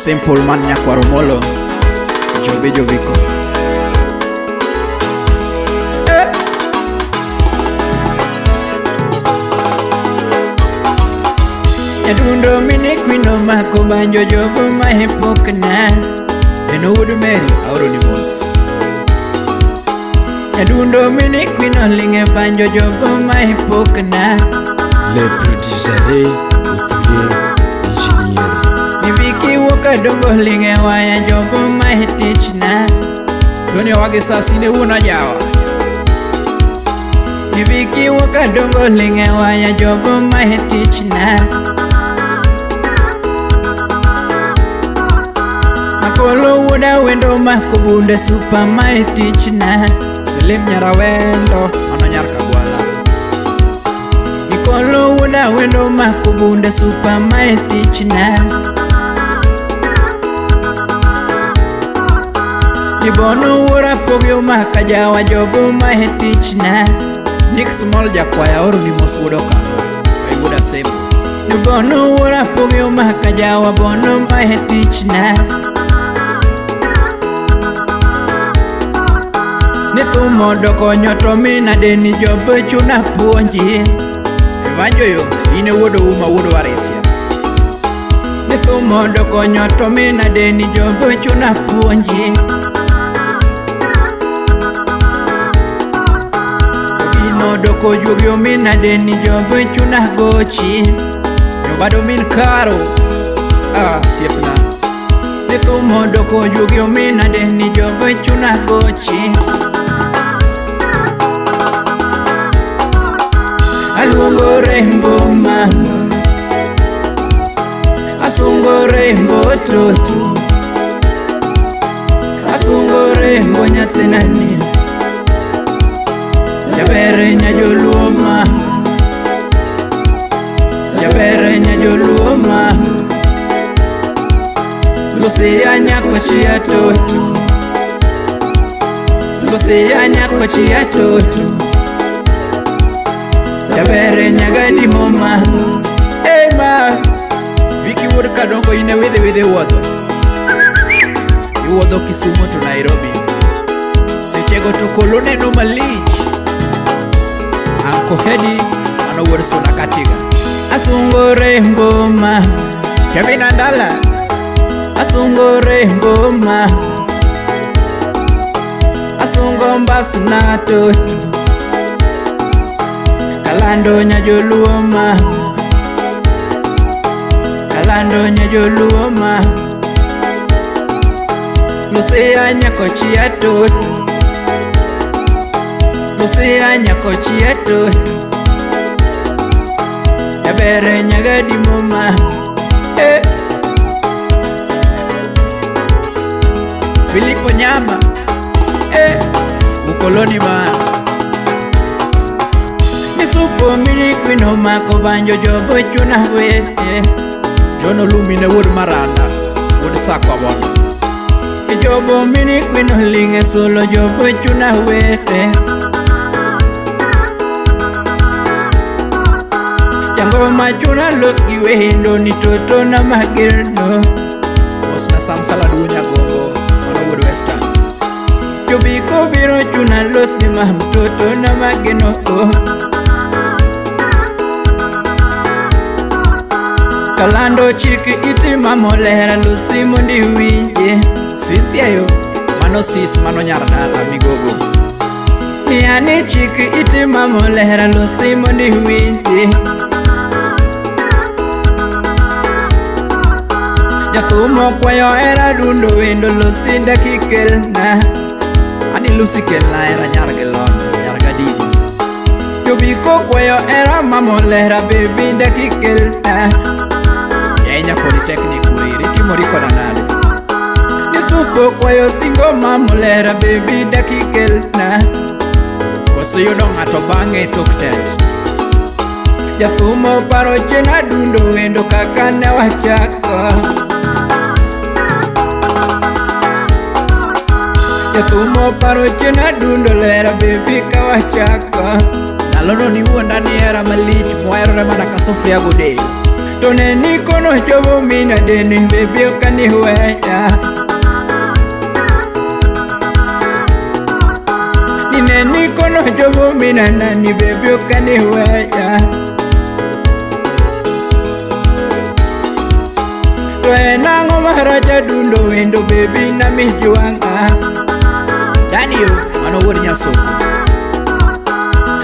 Simple man nyakwaro molo Jobiko Yadundo mini kwino mako banjo jobo mahepokna Eno wood meri auronimos Yadundo mini kwino linge banjo jobo mahepokna Le produisere utile engineer Niviki woka dongo linge waya jobo mahetichna Doni wage sasine una jawa Niviki woka dongo linge waya jobo mahetichna Makolo wuda wendo makobunde super mahetichna Selim nyara wendo ano nyar kagwala Mikolo wuda wendo makobunde super mahetichna Nibono wura pogyo makajawa jobo mahetichna Nick small jakwaya oru ni mosudo kaho I wuda sebo Nibono wura pogyo makajawa bono mahetichna Nitu modo konyo to mina deni jobo chuna puonji Evanjo yo ine wudo wudo waresia Nitu modo konyo to mina deni jobo chuna puonji Modo ko jugyo mina deni jobo chuna gochi Jobado min karo siepna Nitu modo ko jugyo mina deni jobo chuna gochi Alungo rainbow mama Asungo rainbow toto Asungo rainbow nyatenani Jabere nyajoluo mama Jabere nyajoluo mama Lucia nyakochia toto Lucia nyakochia toto Jabere nyagadi mama Hey ma Viki wood kadongo ine withe wodo Iwodo Kisumu to Nairobi Sechego to kolone no malich Anko hedi ano wurso na katiga Asungo rainbow ma Kevin Andala Asungo rainbow ma Asungo mbasna toto Kalando nyajoluo ma Kalando nyajoluo ma Lucia nyakochia toto Lucia nyakochia toto Jabere nyagadi mama Filipo nyama Ukoloni ma Nisupo mini kwino mako banjo jobo chuna wete Jono lumine wood maranda Wood sakwa bono Jobo mini kwino linge solo jobo chuna wete Jango machuna los giwendo ni toto na magirno Osna samsala dunya gongo Mono wood western Jobiko biro chuna los ni toto na magirno Kalando chiki iti mamolera lusi mundi winje Cynthia yo mano sis mano nyardala migogo Niani chiki iti mamolera lusi mundi winje Jatumo kwayo era dundo wendo lusi dakikel na Ani lusi kel na era nyargelon nyargadidi Jobiko kwayo era mamolera baby dakikel na Yenya polytechnic uriri timoriko na nade Nisupo kwayo singo mamolera baby dakikel na Koso yudo ngato bange tuktent Jatumo paro jena dundo wendo kaka ne wachako Jatumo paro jena dundo lera baby kawachako Nalono ni uonda ni era malich Mwero remana kasofria godeo Tone ni kono jobo mina deni baby okani weya. Nine ni kono jobo mina nani baby okani weya. Toe nango maharaja dundo wendo baby na mijuanga. Daniel mano wori nyasoko.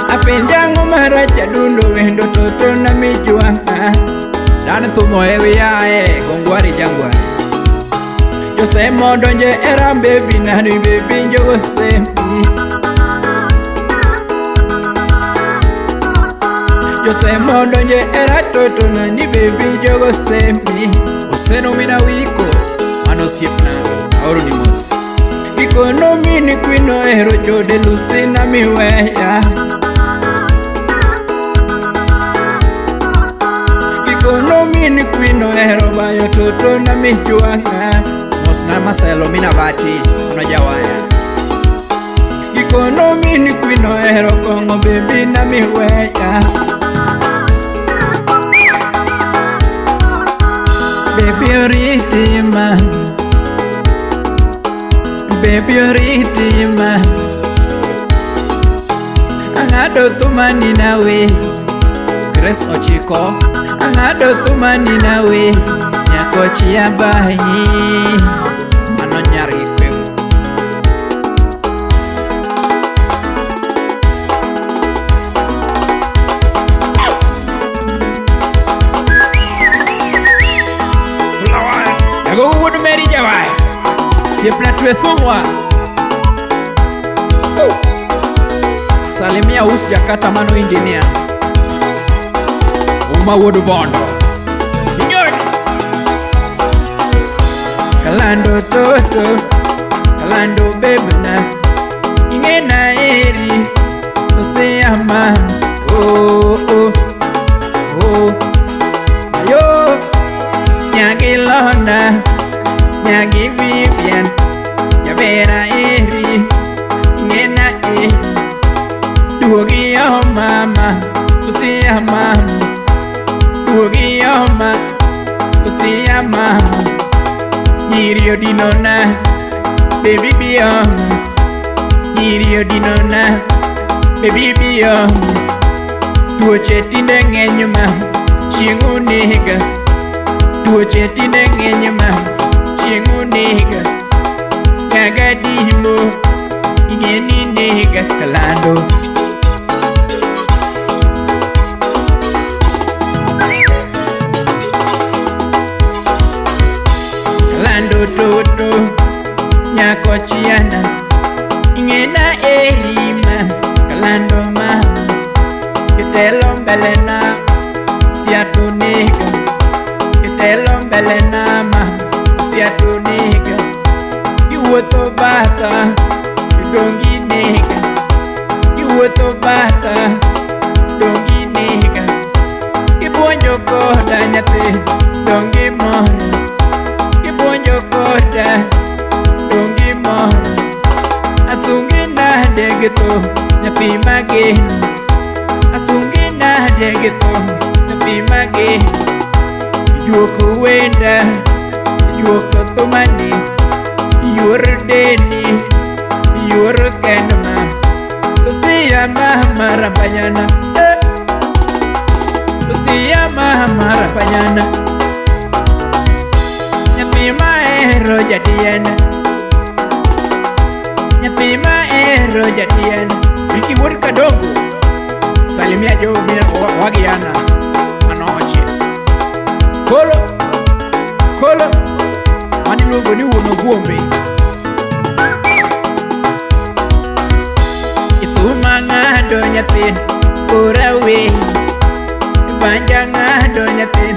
Apenjango maharaja dundo wendo toto na mijuanga. Dan tumo ewe ya gongwari jangwari. Jose modonje era baby nani baby njogo sempi. Jose modonje era toto nani baby njogo sempi. Useno mina wiko mano siepna auru ni mosi. Iko no mini kwino ero jode lusi na miweya. Kono mini kwino ero bayo toto na mijuanga. Mosna maselo mina bati ono jawaya. Kono mini kwino ero kongo baby na miweya. Baby oriti man, baby oriti man. Angado tumani nawe Grace Ochiko. Angado tumani nawe nyakochia bahi. Mano nyari kweo. Yago uwodu meri jawai. Siepna tuwe thumwa. Salimia usu jakata mano engineer. Uma wodu bondo Inyoni Kalando toto Kalando bebena Ingena eri Ose man. Oh oh Oh Ayo Nyagi Londa Nyagi Vivian Yabera eri Ingena eri Duogi yo mama Ose mama Ugi yoma, usi yama. Nirio dinona, baby biyoma. Nirio dinona, baby biyoma. Tuoche tinde ngenyuma, chingu niga. Tuoche tinde ngenyuma, chingu niga. Nyaga dimo, ingeni niga kalando. Toto nyakochiana ingena erima kalando mama kitelo mbelena siatunika kitelo mbelena mama siatunika iwoto bata dongi nika iwoto bata dongi nika ibonjo koda nyate dongi mora Bonjo koda dongi mora. Asungi na degeto nyapi mageni. Asungi na degeto nyapi mageni. Ijuoko wenda ijuoko tomani. Iyur deni iyur kendama. Usiya mama rapanyana. Usiya mama rapanyana. Maero jadiana. Nyapi maero jadiana. Wiki wori kadongo. Salimia jo mina wagiana. Anoche Kolo Kolo Mani logo ni wono guombe. Itu mangado nyapin Urawe Banja ngado nyapin